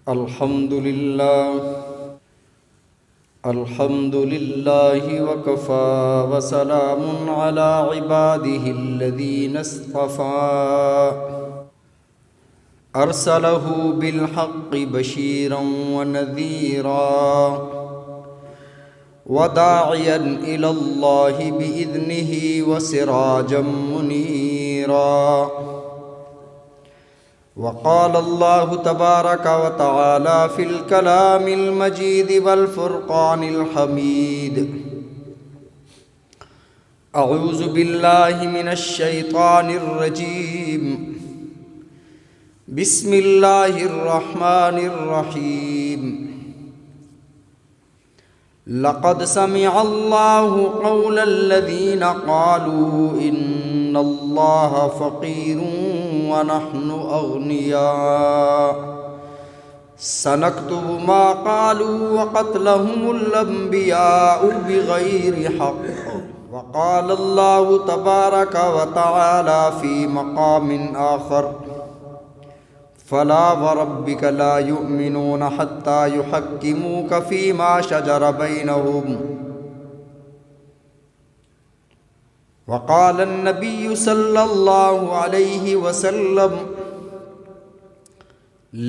الحمد لله وكفى وسلام على عباده الذين اصطفى أرسله بالحق بشيرا ونذيرا وداعيا إلى الله بإذنه وسراجا منيرا. وقال الله تبارك وتعالى في الكلام المجيد والفرقان الحميد: أعوذ بالله من الشيطان الرجيم. بسم الله الرحمن الرحيم. لقد سمع الله قول الذين قالوا إن الله فقير ونحن أغنياء سنكتب ما قالوا وقتلهم الأنبياء بغير حق. وقال الله تبارك وتعالى في مقام آخر: فلا وربك لا يؤمنون حتى يحكموك فيما شجر بينهم. وقال النبي صلى الله عليه وسلم: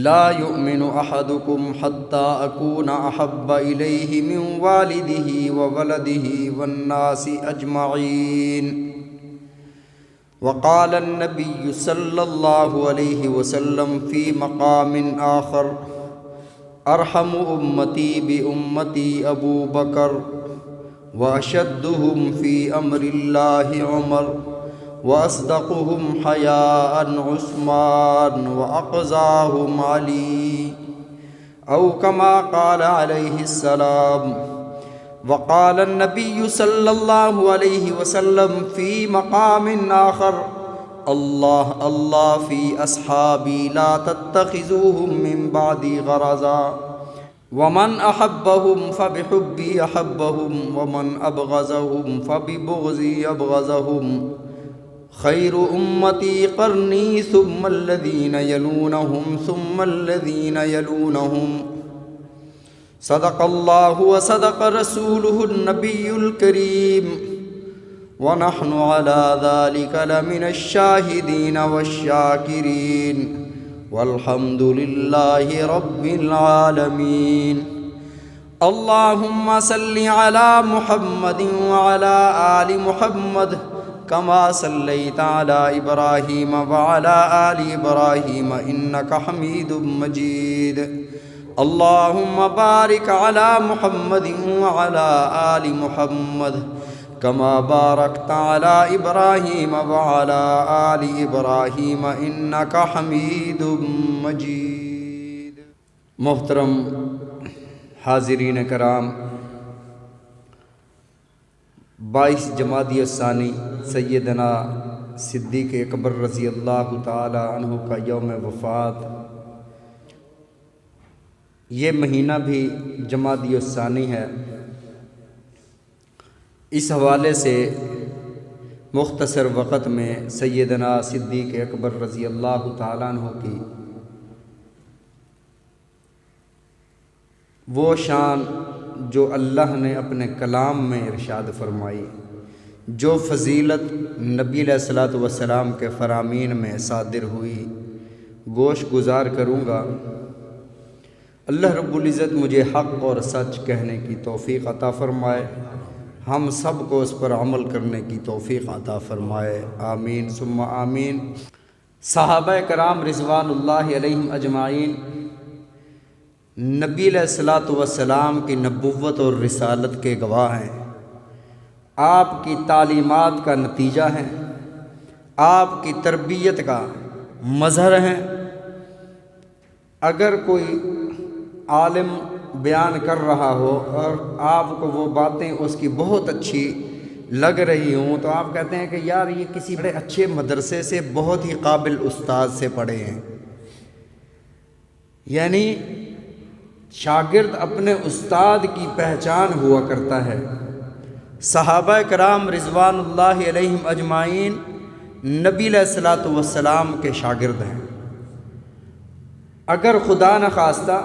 لا يؤمن أحدكم حتى أكون أحب إليه من والده وولده والناس أجمعين. وقال النبي صلى الله عليه وسلم في مقام آخر: أرحم أمتي بأمتي أبو بكر، وأشدهم في أمر الله عمر، وأصدقهم حياء عثمان، وأقزاهم علي، أو كما قال عليه السلام. وقال النبي صلى الله عليه وسلم في مقام آخر: الله الله في أصحابي لا تتخذوهم من بعدي غرضا، ومن أحبهم فبحبي أحبهم، ومن أبغضهم فببغضي أبغضهم. خير أمتي قرني ثم الذين يلونهم ثم الذين يلونهم. صدق الله وصدق رسوله النبي الكريم، ونحن على ذلك لمن الشاهدين والشاكرين، والحمد لله رب العالمين. اللهم صل على محمد وعلى آل محمد كما صليت على إبراهيم وعلى آل إبراهيم إنك حميد مجيد. اللهم بارك على محمد وعلى آل محمد كما باركت على إبراهيم وعلى آل إبراهيم إنك حميد مجيد. محترم حاضرین کرام، 22 جمادی الثانی سیدنا صدیق اکبر رضی اللہ تعالی عنہ کا یوم وفات. یہ مہینہ بھی جمادی الثانی ہے. اس حوالے سے مختصر وقت میں سیدنا صدیق اکبر رضی اللہ تعالیٰ عنہ کی وہ شان جو اللہ نے اپنے کلام میں ارشاد فرمائی، جو فضیلت نبی علیہ الصلوۃ والسلام کے فرامین میں صادر ہوئی، گوش گزار کروں گا. اللہ رب العزت مجھے حق اور سچ کہنے کی توفیق عطا فرمائے، ہم سب کو اس پر عمل کرنے کی توفیق عطا فرمائے. آمین ثم آمین. صحابہ کرام رضوان اللہ علیہم اجمعین نبی علیہ الصلوۃ والسلام کی نبوت اور رسالت کے گواہ ہیں، آپ کی تعلیمات کا نتیجہ ہیں، آپ کی تربیت کا مظہر ہیں. اگر کوئی عالم بیان کر رہا ہو اور آپ کو وہ باتیں اس کی بہت اچھی لگ رہی ہوں تو آپ کہتے ہیں کہ یار یہ کسی بڑے اچھے مدرسے سے بہت ہی قابل استاد سے پڑھے ہیں. یعنی شاگرد اپنے استاد کی پہچان ہوا کرتا ہے. صحابہ کرام رضوان اللہ علیہم اجمعین نبی علیہ الصلوۃ والسلام کے شاگرد ہیں. اگر خدا نخواستہ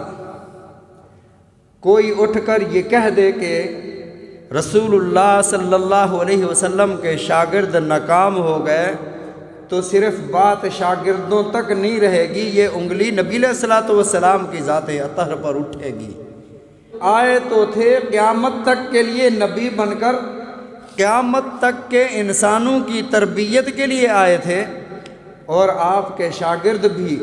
کوئی اٹھ کر یہ کہہ دے کہ رسول اللہ صلی اللہ علیہ وسلم کے شاگرد ناکام ہو گئے تو صرف بات شاگردوں تک نہیں رہے گی، یہ انگلی نبی علیہ الصلوۃ والسلام کی ذات اطہر پر اٹھے گی۔ آئے تو تھے قیامت تک کے لیے نبی بن کر، قیامت تک کے انسانوں کی تربیت کے لیے آئے تھے، اور آپ کے شاگرد بھی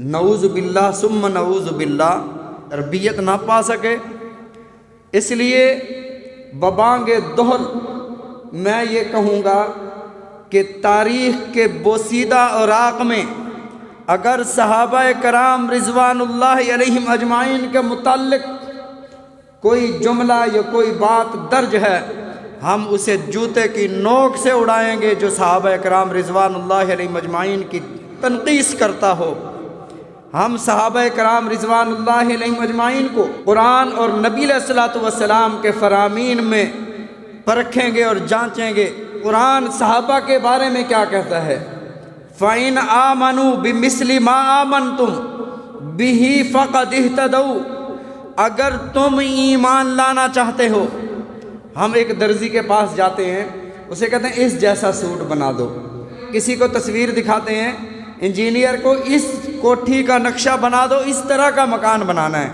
نعوذ باللہ ثم نعوذ باللہ تربیت نہ پا سکے۔ اس لیے ببانگ دہل میں یہ کہوں گا کہ تاریخ کے بوسیدہ اوراق میں اگر صحابہ کرام رضوان اللہ علیہم اجمعین کے متعلق کوئی جملہ یا کوئی بات درج ہے، ہم اسے جوتے کی نوک سے اڑائیں گے جو صحابہ کرام رضوان اللہ علیہم اجمعین کی تنقیص کرتا ہو۔ ہم صحابہ کرام رضوان اللہ علیہم اجمعین کو قرآن اور نبی علیہ الصلوۃ والسلام کے فرامین میں پرکھیں گے اور جانچیں گے قرآن صحابہ کے بارے میں کیا کہتا ہے۔ فَإِنْ آمَنُوا بِمِثْلِ مَا آمَنْتُمْ بِهِ فَقَدِ اهْتَدَوْا، اگر تم ایمان لانا چاہتے ہو، ہم ایک درزی کے پاس جاتے ہیں، اسے کہتے ہیں اس جیسا سوٹ بنا دو، کسی کو تصویر دکھاتے ہیں، انجینئر کو اس کوٹھی کا نقشہ بنا دو، اس طرح کا مکان بنانا ہے۔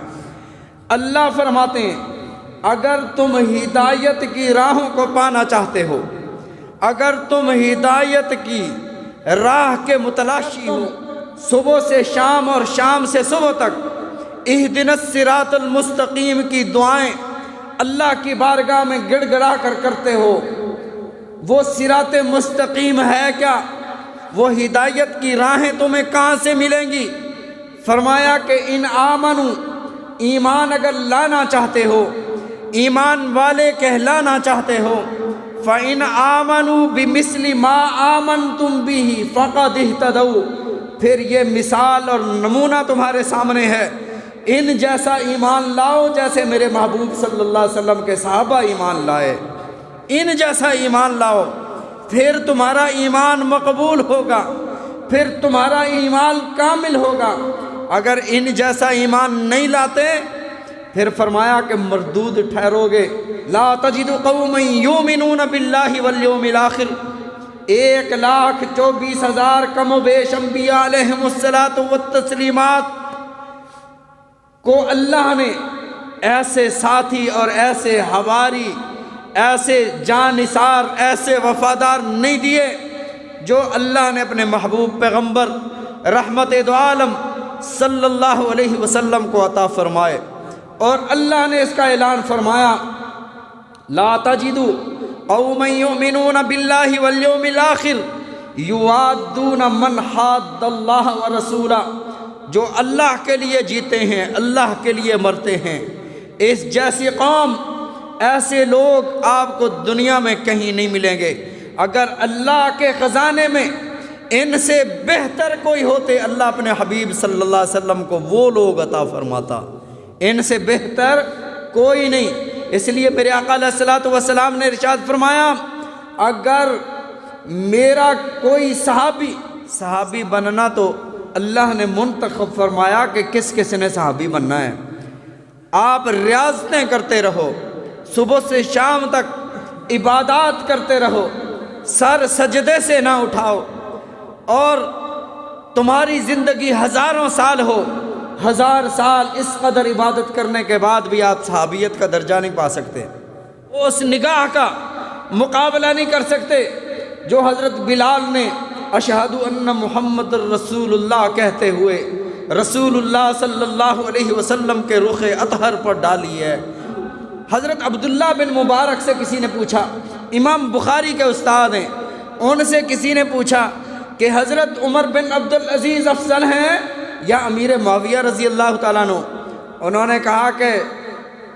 اللہ فرماتے ہیں اگر تم ہدایت کی راہوں کو پانا چاہتے ہو، اگر تم ہدایت کی راہ کے متلاشی ہو، صبح سے شام اور شام سے صبح تک اہدنا الصراط المستقیم کی دعائیں اللہ کی بارگاہ میں گڑ گڑا کر کرتے ہو، وہ صراط مستقیم ہے کیا؟ وہ ہدایت کی راہیں تمہیں کہاں سے ملیں گی؟ فرمایا کہ ان آمنو، ایمان اگر لانا چاہتے ہو، ایمان والے کہلانا چاہتے ہو، فَإِنْ آمَنُوا بِمِثْلِ مَا آمَنْتُمْ بِهِ فَقَدِ اهْتَدَوْا، پھر یہ مثال اور نمونہ تمہارے سامنے ہے، ان جیسا ایمان لاؤ جیسے میرے محبوب صلی اللہ علیہ وسلم کے صحابہ ایمان لائے، ان جیسا ایمان لاؤ، پھر تمہارا ایمان مقبول ہوگا، پھر تمہارا ایمان کامل ہوگا۔ اگر ان جیسا ایمان نہیں لاتے پھر فرمایا کہ مردود ٹھہرو گے۔ لا تجد قوما یؤمنون باللہ والیوم الآخر، 1,24,000 کم و بیش انبیاء علیہم الصلاۃ والتسلیمات کو اللہ نے ایسے ساتھی اور ایسے حواری، ایسے جانثار، ایسے وفادار نہیں دیے جو اللہ نے اپنے محبوب پیغمبر رحمت دو عالم صلی اللہ علیہ وسلم کو عطا فرمائے۔ اور اللہ نے اس کا اعلان فرمایا لا تجدوا قوما یؤمنون باللہ والیوم الآخر یوادون من حاد اللہ ورسولہ، جو اللہ کے لیے جیتے ہیں، اللہ کے لیے مرتے ہیں، اس جیسی قوم، ایسے لوگ آپ کو دنیا میں کہیں نہیں ملیں گے۔ اگر اللہ کے خزانے میں ان سے بہتر کوئی ہوتے اللہ اپنے حبیب صلی اللہ علیہ وسلم کو وہ لوگ عطا فرماتا، ان سے بہتر کوئی نہیں۔ اس لیے میرے آقا علیہ الصلوۃ والسلام نے ارشاد فرمایا اگر میرا کوئی صحابی بننا تو اللہ نے منتخب فرمایا کہ کس کس نے صحابی بننا ہے۔ آپ ریاضتیں کرتے رہو، صبح سے شام تک عبادات کرتے رہو، سر سجدے سے نہ اٹھاؤ، اور تمہاری زندگی 1000 سال ہو، 1000 سال اس قدر عبادت کرنے کے بعد بھی آپ صحابیت کا درجہ نہیں پا سکتے، اس نگاہ کا مقابلہ نہیں کر سکتے جو حضرت بلال نے اشہد ان محمد رسول اللہ کہتے ہوئے رسول اللہ صلی اللہ علیہ وسلم کے رخ اطہر پر ڈالی ہے۔ حضرت عبداللہ بن مبارک سے کسی نے پوچھا، امام بخاری کے استاد ہیں، ان سے کسی نے پوچھا کہ حضرت عمر بن عبدالعزیز افضل ہیں یا امیر معاویہ رضی اللہ تعالیٰ عنہ؟ انہوں نے کہا کہ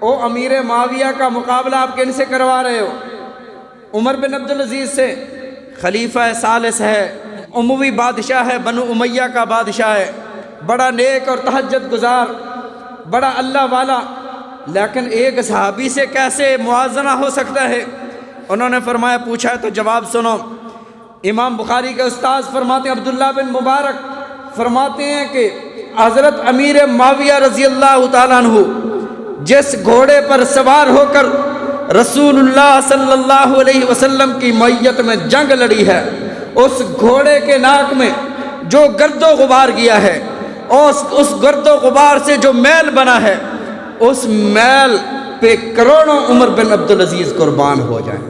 او امیر معاویہ کا مقابلہ آپ کن سے کروا رہے ہو؟ عمر بن عبدالعزیز سے، خلیفہ ثالث ہے، اموی بادشاہ ہے، بنو امیہ کا بادشاہ ہے، بڑا نیک اور تہجد گزار، بڑا اللہ والا، لیکن ایک صحابی سے کیسے موازنہ ہو سکتا ہے؟ انہوں نے فرمایا پوچھا ہے تو جواب سنو۔ امام بخاری کے استاذ فرماتے ہیں عبداللہ بن مبارک فرماتے ہیں کہ حضرت امیر معاویہ رضی اللہ تعالیٰ عنہ جس گھوڑے پر سوار ہو کر رسول اللہ صلی اللہ علیہ وسلم کی معیت میں جنگ لڑی ہے، اس گھوڑے کے ناک میں جو گرد و غبار گیا ہے اور اس گرد و غبار سے جو میل بنا ہے، اس میل پہ کروڑوں عمر بن عبدالعزیز قربان ہو جائیں۔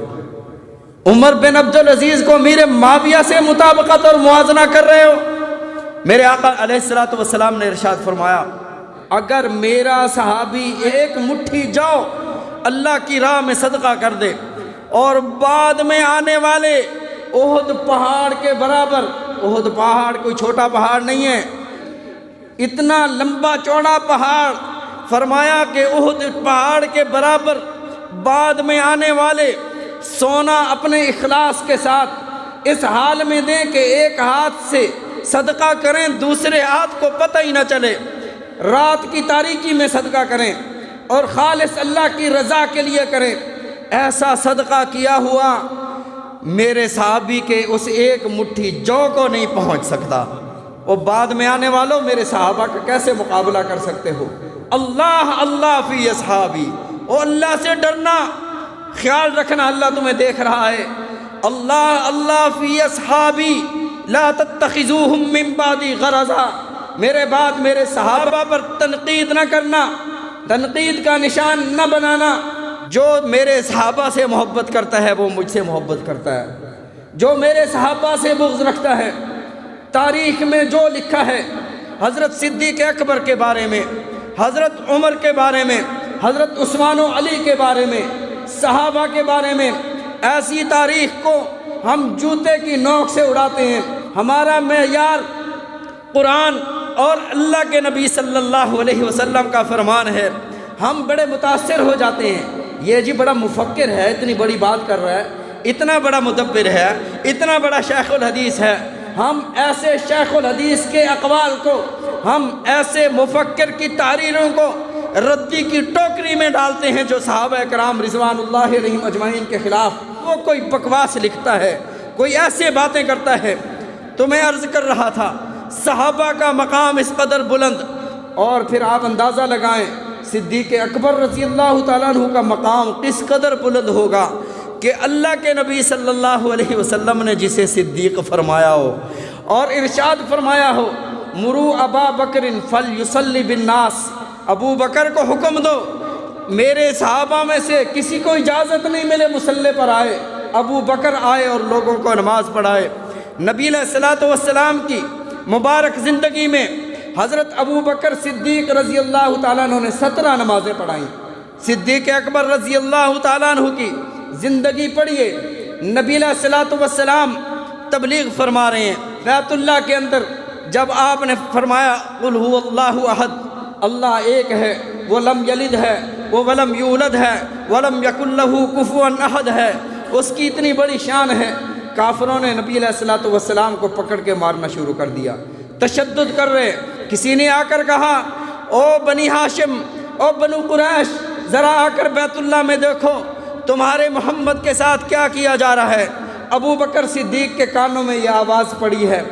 عمر بن عبدالعزیز کو امیر معاویہ سے مطابقت اور موازنہ کر رہے ہو؟ میرے آقا علیہ السلام نے ارشاد فرمایا، اگر میرا صحابی ایک مٹھی جو اللہ کی راہ میں صدقہ کر دے اور بعد میں آنے والے احد پہاڑ کے برابر، احد پہاڑ کوئی چھوٹا پہاڑ نہیں ہے، اتنا لمبا چوڑا پہاڑ، فرمایا کہ احد پہاڑ کے برابر بعد میں آنے والے سونا اپنے اخلاص کے ساتھ اس حال میں دیں کہ ایک ہاتھ سے صدقہ کریں، دوسرے ہاتھ کو پتہ ہی نہ چلے، رات کی تاریکی میں صدقہ کریں اور خالص اللہ کی رضا کے لیے کریں، ایسا صدقہ کیا ہوا میرے صحابی کے اس ایک مٹھی جو کو نہیں پہنچ سکتا، وہ بعد میں آنے والوں میرے صحابہ کا کیسے مقابلہ کر سکتے ہو؟ اللہ اللہ فی اصحابی، او اللہ سے ڈرنا، خیال رکھنا اللہ تمہیں دیکھ رہا ہے۔ اللہ اللہ فی اصحابی لا تتخذوہم من بعدی غرضا، میرے بعد میرے صحابہ پر تنقید نہ کرنا، تنقید کا نشان نہ بنانا۔ جو میرے صحابہ سے محبت کرتا ہے وہ مجھ سے محبت کرتا ہے، جو میرے صحابہ سے بغض رکھتا ہے، تاریخ میں جو لکھا ہے حضرت صدیق اکبر کے بارے میں، حضرت عمر کے بارے میں، حضرت عثمان و علی کے بارے میں، صحابہ کے بارے میں، ایسی تاریخ کو ہم جوتے کی نوک سے اڑاتے ہیں۔ ہمارا معیار قرآن اور اللہ کے نبی صلی اللہ علیہ وسلم کا فرمان ہے۔ ہم بڑے متاثر ہو جاتے ہیں، یہ جی بڑا مفکر ہے، اتنی بڑی بات کر رہا ہے، اتنا بڑا مدبر ہے، اتنا بڑا شیخ الحدیث ہے۔ ہم ایسے شیخ الحدیث کے اقوال کو، ہم ایسے مفکر کی تحریروں کو ردی کی ٹوکری میں ڈالتے ہیں جو صحابہ کرام رضوان اللہ علیہم اجمعین کے خلاف وہ کوئی بکواس لکھتا ہے، کوئی ایسے باتیں کرتا ہے۔ تو میں عرض کر رہا تھا صحابہ کا مقام اس قدر بلند، اور پھر آپ اندازہ لگائیں صدیق اکبر رضی اللہ تعالیٰ عنہ کا مقام کس قدر بلند ہوگا کہ اللہ کے نبی صلی اللہ علیہ وسلم نے جسے صدیق فرمایا ہو اور ارشاد فرمایا ہو، مرو ابا بکر فلیصلی بالناس، ابو بکر کو حکم دو میرے صحابہ میں سے کسی کو اجازت نہیں ملے مصلی پر آئے، ابو بکر آئے اور لوگوں کو نماز پڑھائے۔ نبی علیہ السلام کی مبارک زندگی میں حضرت ابو بکر صدیق رضی اللہ تعالیٰ عنہ نے 17 نمازیں پڑھائیں۔ صدیق اکبر رضی اللہ تعالیٰ عنہ کی زندگی پڑھیے، نبی علیہ السلام تبلیغ فرما رہے ہیں بیت اللہ کے اندر، جب آپ نے فرمایا قل هو اللہ احد، اللہ ایک ہے، وہ لم یلد ہے، وہ ولم یولد ہے، ولم یکن لہ کفوا احد ہے، اس کی اتنی بڑی شان ہے، کافروں نے نبی علیہ السلام کو پکڑ کے مارنا شروع کر دیا، تشدد کر رہے۔ کسی نے آ کر کہا او بنی ہاشم، او بنو قریش، ذرا آ کر بیت اللہ میں دیکھو تمہارے محمد کے ساتھ کیا کیا جا رہا ہے۔ ابو بکر صدیق کے کانوں میں یہ آواز پڑی ہے،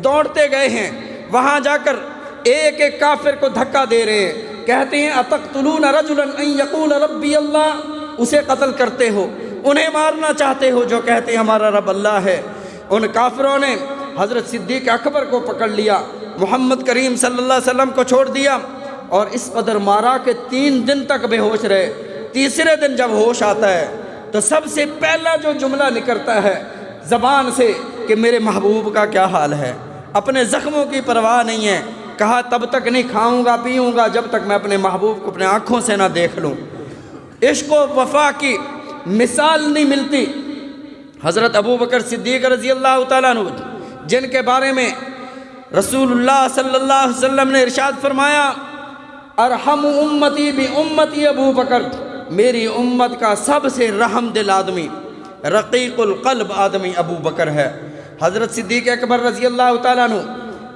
دوڑتے گئے ہیں، وہاں جا کر ایک ایک کافر کو دھکا دے رہے ہیں، کہتے ہیں اتقتلون رجلا ان یقول ربی اللہ، اسے قتل کرتے ہو، انہیں مارنا چاہتے ہو جو کہتے ہیں ہمارا رب اللہ ہے۔ ان کافروں نے حضرت صدیق اکبر کو پکڑ لیا، محمد کریم صلی اللہ علیہ وسلم کو چھوڑ دیا، اور اس قدر مارا کہ 3 دن تک بے ہوش رہے۔ تیسرے دن جب ہوش آتا ہے تو سب سے پہلا جو جملہ نکلتا ہے زبان سے کہ میرے محبوب کا کیا حال ہے، اپنے زخموں کی پرواہ نہیں ہے، کہا تب تک نہیں کھاؤں گا پیوں گا جب تک میں اپنے محبوب کو اپنے آنکھوں سے نہ دیکھ لوں۔ عشق و وفا کی مثال نہیں ملتی۔ حضرت ابو بکر صدیق رضی اللہ تعالیٰ عنہ جن کے بارے میں رسول اللہ صلی اللہ علیہ وسلم نے ارشاد فرمایا ارحم امتی بی امتی ابو بکر، میری امت کا سب سے رحم دل آدمی، رقیق القلب آدمی ابو بکر ہے۔ حضرت صدیق اکبر رضی اللہ تعالیٰ عنہ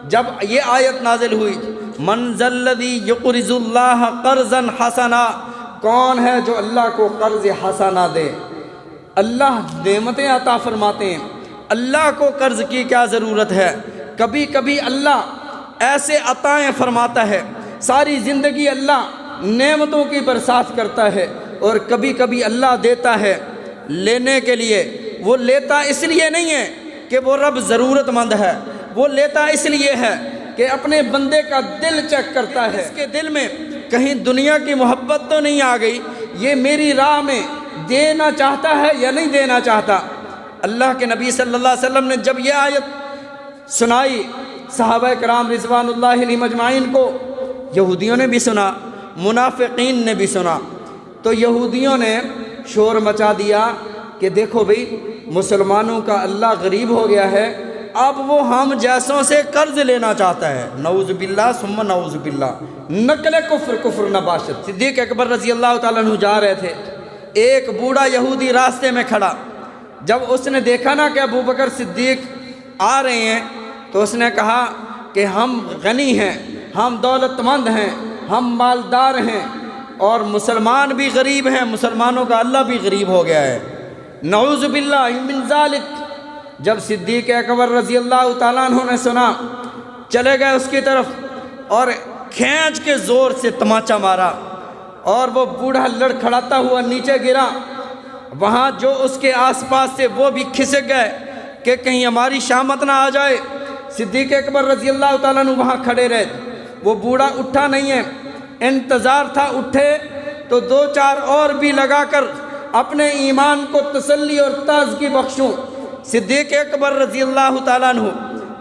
جب یہ آیت نازل ہوئی من ذا الذی یقرض اللہ قرضا حسنا، کون ہے جو اللہ کو قرض حسنا دے؟ اللہ نعمتیں عطا فرماتے ہیں، اللہ کو قرض کی کیا ضرورت ہے؟ کبھی کبھی اللہ ایسے عطائیں فرماتا ہے، ساری زندگی اللہ نعمتوں کی برسات کرتا ہے، اور کبھی کبھی اللہ دیتا ہے لینے کے لیے۔ وہ لیتا اس لیے نہیں ہے کہ وہ رب ضرورت مند ہے، وہ لیتا اس لیے ہے کہ اپنے بندے کا دل چیک کرتا ہے، اس کے دل میں کہیں دنیا کی محبت تو نہیں آ گئی، یہ میری راہ میں دینا چاہتا ہے یا نہیں دینا چاہتا۔ اللہ کے نبی صلی اللہ علیہ وسلم نے جب یہ آیت سنائی، صحابہ کرام رضوان اللہ علیہم اجمعین کو، یہودیوں نے بھی سنا، منافقین نے بھی سنا، تو یہودیوں نے شور مچا دیا کہ دیکھو بھئی مسلمانوں کا اللہ غریب ہو گیا ہے، اب وہ ہم جیسوں سے قرض لینا چاہتا ہے۔ نعوذ باللہ ثم نعوذ باللہ، نقل کفر نباشت۔ صدیق اکبر رضی اللہ تعالیٰ عنہ جا رہے تھے، ایک بوڑھا یہودی راستے میں کھڑا، جب اس نے دیکھا نا کہ ابو بکر صدیق آ رہے ہیں تو اس نے کہا کہ ہم غنی ہیں، ہم دولت مند ہیں، ہم مالدار ہیں، اور مسلمان بھی غریب ہیں، مسلمانوں کا اللہ بھی غریب ہو گیا ہے، نعوذ باللہ من ذالک۔ جب صدیق اکبر رضی اللہ تعالیٰ عنہ نے سنا، چلے گئے اس کی طرف اور کھینچ کے زور سے تماچا مارا، اور وہ بوڑھا لڑکھڑاتا ہوا نیچے گرا۔ وہاں جو اس کے آس پاس سے وہ بھی کھسک گئے کہ کہیں ہماری شامت نہ آ جائے۔ صدیق اکبر رضی اللہ تعالیٰ عنہ وہاں کھڑے رہے، وہ بوڑھا اٹھا نہیں ہے، انتظار تھا اٹھے تو دو چار اور بھی لگا کر اپنے ایمان کو تسلی اور تازگی بخشوں۔ صدیق اکبر رضی اللہ تعالیٰ عنہ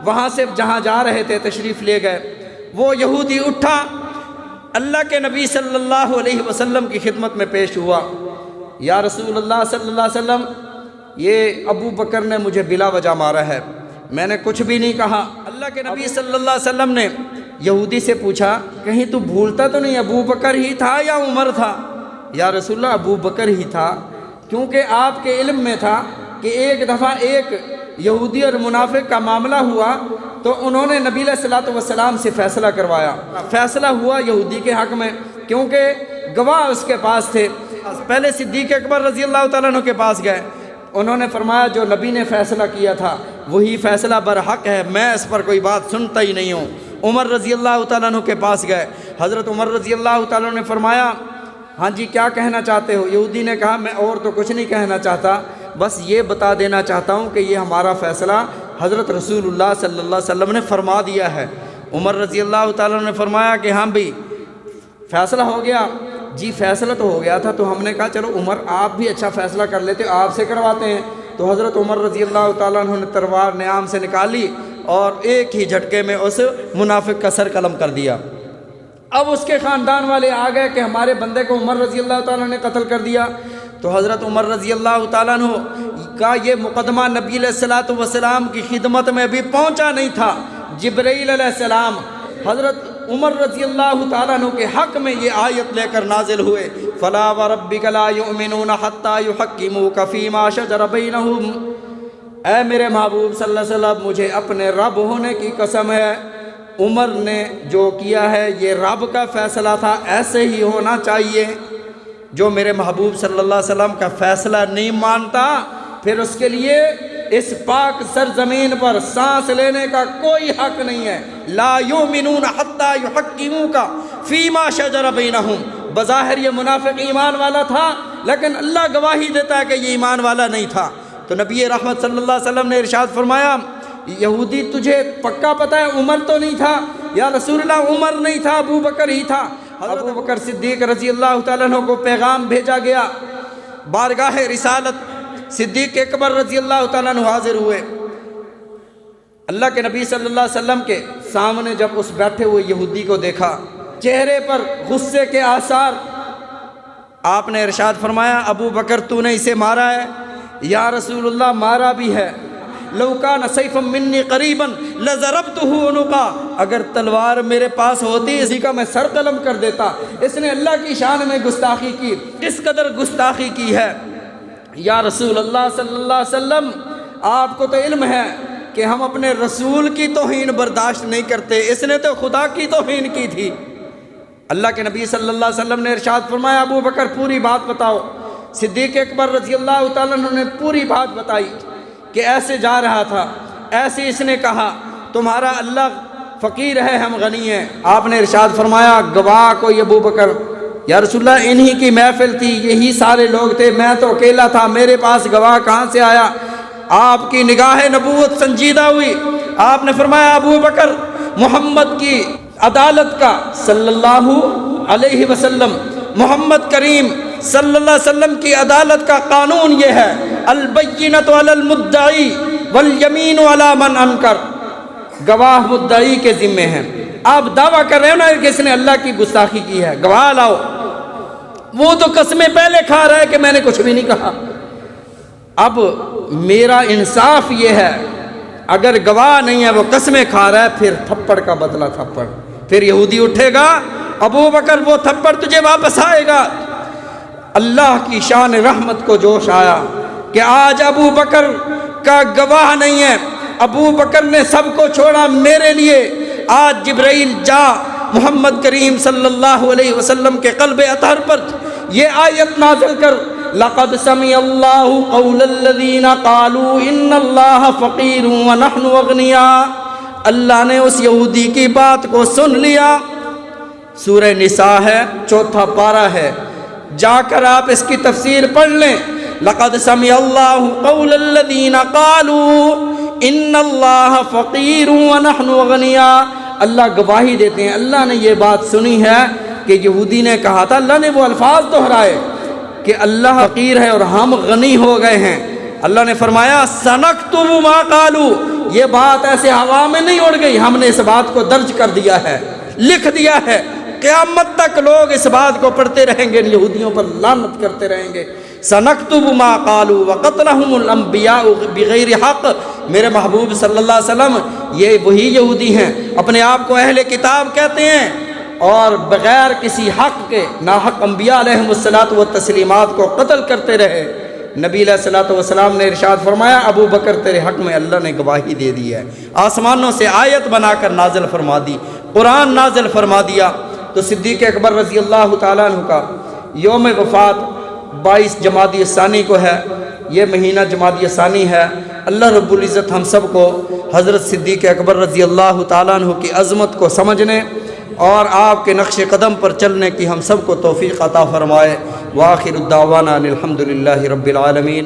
وہاں سے جہاں جا رہے تھے تشریف لے گئے، وہ یہودی اٹھا، اللہ کے نبی صلی اللہ علیہ وسلم کی خدمت میں پیش ہوا، یا رسول اللہ صلی اللہ علیہ وسلم، یہ ابو بکر نے مجھے بلا وجہ مارا ہے، میں نے کچھ بھی نہیں کہا۔ اللہ کے نبی صلی اللہ علیہ وسلم نے یہودی سے پوچھا، کہیں تو بھولتا تو نہیں ابو بکر ہی تھا یا عمر تھا؟ یا رسول اللہ ابو بکر ہی تھا، کیونکہ آپ کے علم میں تھا کہ ایک دفعہ ایک یہودی اور منافق کا معاملہ ہوا تو انہوں نے نبی علیہ الصلوۃ والسلام سے فیصلہ کروایا، فیصلہ ہوا یہودی کے حق میں، کیونکہ گواہ اس کے پاس تھے۔ پہلے صدیق اکبر رضی اللہ تعالیٰ عنہ کے پاس گئے، انہوں نے فرمایا جو نبی نے فیصلہ کیا تھا وہی فیصلہ برحق ہے، میں اس پر کوئی بات سنتا ہی نہیں ہوں۔ عمر رضی اللہ تعالیٰ عنہ کے پاس گئے، حضرت عمر رضی اللہ تعالیٰ عنہ نے فرمایا ہاں جی کیا کہنا چاہتے ہو؟ یہودی نے کہا میں اور تو کچھ نہیں کہنا چاہتا، بس یہ بتا دینا چاہتا ہوں کہ یہ ہمارا فیصلہ حضرت رسول اللہ صلی اللہ علیہ وسلم نے فرما دیا ہے۔ عمر رضی اللہ تعالیٰ عنہ نے فرمایا کہ ہاں بھی فیصلہ ہو گیا؟ جی فیصلہ تو ہو گیا تھا، تو ہم نے کہا چلو عمر آپ بھی اچھا فیصلہ کر لیتے، آپ سے کرواتے ہیں۔ تو حضرت عمر رضی اللہ تعالیٰ عنہ نے تلوار نیام سے نکالی اور ایک ہی جھٹکے میں اس منافق کا سر قلم کر دیا۔ اب اس کے خاندان والے آ گئے کہ ہمارے بندے کو عمر رضی اللہ تعالیٰ نے قتل کر دیا، تو حضرت عمر رضی اللہ تعالیٰ عنہ کا یہ مقدمہ نبی علیہ الصلوۃ والسلام کی خدمت میں بھی پہنچا نہیں تھا۔ جبرائیل علیہ السلام حضرت عمر رضی اللہ تعالیٰ عنہ کے حق میں یہ آیت لے کر نازل ہوئے، فَلَا وَرَبِّكَ لَا يُؤْمِنُونَ حَتَّى يُحَكِّمُوكَ فِي مَا شَجَرَ بَيْنَهُمْ۔ اے میرے محبوب صلی اللہ علیہ وسلم مجھے اپنے رب ہونے کی قسم ہے، عمر نے جو کیا ہے یہ رب کا فیصلہ تھا، ایسے ہی ہونا چاہیے۔ جو میرے محبوب صلی اللہ علیہ وسلم کا فیصلہ نہیں مانتا پھر اس کے لیے اس پاک سرزمین پر سانس لینے کا کوئی حق نہیں ہے۔ لا یؤمنون حتی یحکموک فیما شجر بینہم۔ بظاہر یہ منافق ایمان والا تھا لیکن اللہ گواہی دیتا ہے کہ یہ ایمان والا نہیں تھا۔ تو نبی رحمت صلی اللہ علیہ وسلم نے ارشاد فرمایا یہودی تجھے پکا پتہ ہے عمر تو نہیں تھا؟ یا رسول اللہ عمر نہیں تھا، ابو بکر ہی تھا۔ ابو بکر صدیق رضی اللہ تعالیٰ عنہ کو پیغام بھیجا گیا، بارگاہ رسالت صدیق اکبر رضی اللہ تعالیٰ عنہ حاضر ہوئے۔ اللہ کے نبی صلی اللہ علیہ وسلم کے سامنے جب اس بیٹھے ہوئے یہودی کو دیکھا، چہرے پر غصے کے آثار، آپ نے ارشاد فرمایا ابو بکر تو نے اسے مارا ہے؟ یا رسول اللہ مارا بھی ہے۔ لو کان سیفا منی قریبا لضربتہ عنقا، اگر تلوار میرے پاس ہوتی اسی کا میں سر قلم کر دیتا۔ اس نے اللہ کی شان میں گستاخی کی، کس قدر گستاخی کی ہے۔ یا رسول اللہ صلی اللہ علیہ وسلم آپ کو تو علم ہے کہ ہم اپنے رسول کی توہین برداشت نہیں کرتے، اس نے تو خدا کی توہین کی تھی۔ اللہ کے نبی صلی اللہ علیہ وسلم نے ارشاد فرمایا ابو بکر پوری بات بتاؤ۔ صدیق اکبر رضی اللہ تعالیٰ عنہ نے پوری بات بتائی کہ ایسے جا رہا تھا، ایسے اس نے کہا تمہارا اللہ فقیر ہے ہم غنی ہیں۔ آپ نے ارشاد فرمایا گواہ کوئی ابو بکر، یا رسول اللہ انہی کی محفل تھی، یہی سارے لوگ تھے، میں تو اکیلا تھا، میرے پاس گواہ کہاں سے آیا؟ آپ کی نگاہ نبوت سنجیدہ ہوئی، آپ نے فرمایا ابو بکر محمد کی عدالت کا صلی اللہ علیہ وسلم، محمد کریم صلی اللہ علیہ وسلم کی عدالت کا قانون یہ ہے، البینۃ علی المدعی والیمین علی من انکر، گواہ مدعی کے ذمے ہیں۔ آپ دعویٰ کر رہے ہو نا کہ اس نے اللہ کی گستاخی کی ہے، گواہ لاؤ۔ وہ تو قسمیں پہلے کھا رہا ہے کہ میں نے کچھ بھی نہیں کہا۔ اب میرا انصاف یہ ہے، اگر گواہ نہیں ہے وہ قسمیں کھا رہا ہے، پھر تھپڑ کا بدلہ تھپڑ، پھر یہودی اٹھے گا، ابو بکر وہ تھپڑ تجھے واپس آئے گا۔ اللہ کی شان رحمت کو جوش آیا کہ آج ابو بکر کا گواہ نہیں ہے، ابو بکر نے سب کو چھوڑا میرے لیے۔ آج جبرائیل جا محمد کریم صلی اللہ علیہ وسلم کے قلب اطہر پر یہ آیت نازل کر، لقد سمع اللہ قول الذین قالوا ان اللہ فقیر ونحن اغنیاء، اللہ نے اس یہودی کی بات کو سن لیا۔ سورہ نساء ہے، 4 پارہ ہے، جا کر آپ اس کی تفسیر پڑھ لیں۔ لقد سمع اللہ قول الذین قالوا ان اللہ فقیر ونحن اغنیاء، اللہ گواہی دیتے ہیں، اللہ نے یہ بات سنی ہے کہ یہودی نے کہا تھا، اللہ نے وہ الفاظ دہرائے کہ اللہ فقیر ہے اور ہم غنی ہو گئے ہیں۔ اللہ نے فرمایا سنکتب ما قالوا، یہ بات ایسے ہوا میں نہیں اڑ گئی، ہم نے اس بات کو درج کر دیا ہے، لکھ دیا ہے، قیامت تک لوگ اس بات کو پڑھتے رہیں گے، یہودیوں پر لعنت کرتے رہیں گے۔ سنکتب ما قالوا وقتلهم الانبیاء بغیر حق، میرے محبوب صلی اللہ علیہ وسلم یہ وہی یہودی ہیں، اپنے آپ کو اہل کتاب کہتے ہیں اور بغیر کسی حق کے ناحق انبیاء علیہم الصلاۃ والتسلیمات کو قتل کرتے رہے۔ نبی علیہ الصلاۃ والسلام نے ارشاد فرمایا ابو بکر تیرے حق میں اللہ نے گواہی دے دی ہے، آسمانوں سے آیت بنا کر نازل فرما دی، قرآن نازل فرما دیا۔ تو صدیق اکبر رضی اللہ تعالیٰ عنہ کا یوم وفات 22 جمادی الثانی کو ہے، یہ مہینہ جمادی الثانی ہے۔ اللہ رب العزت ہم سب کو حضرت صدیق اکبر رضی اللہ تعالیٰ عنہ کی عظمت کو سمجھنے اور آپ کے نقش قدم پر چلنے کی ہم سب کو توفیق عطا فرمائے۔ وآخر الدعوانا الحمدللہ رب العالمین۔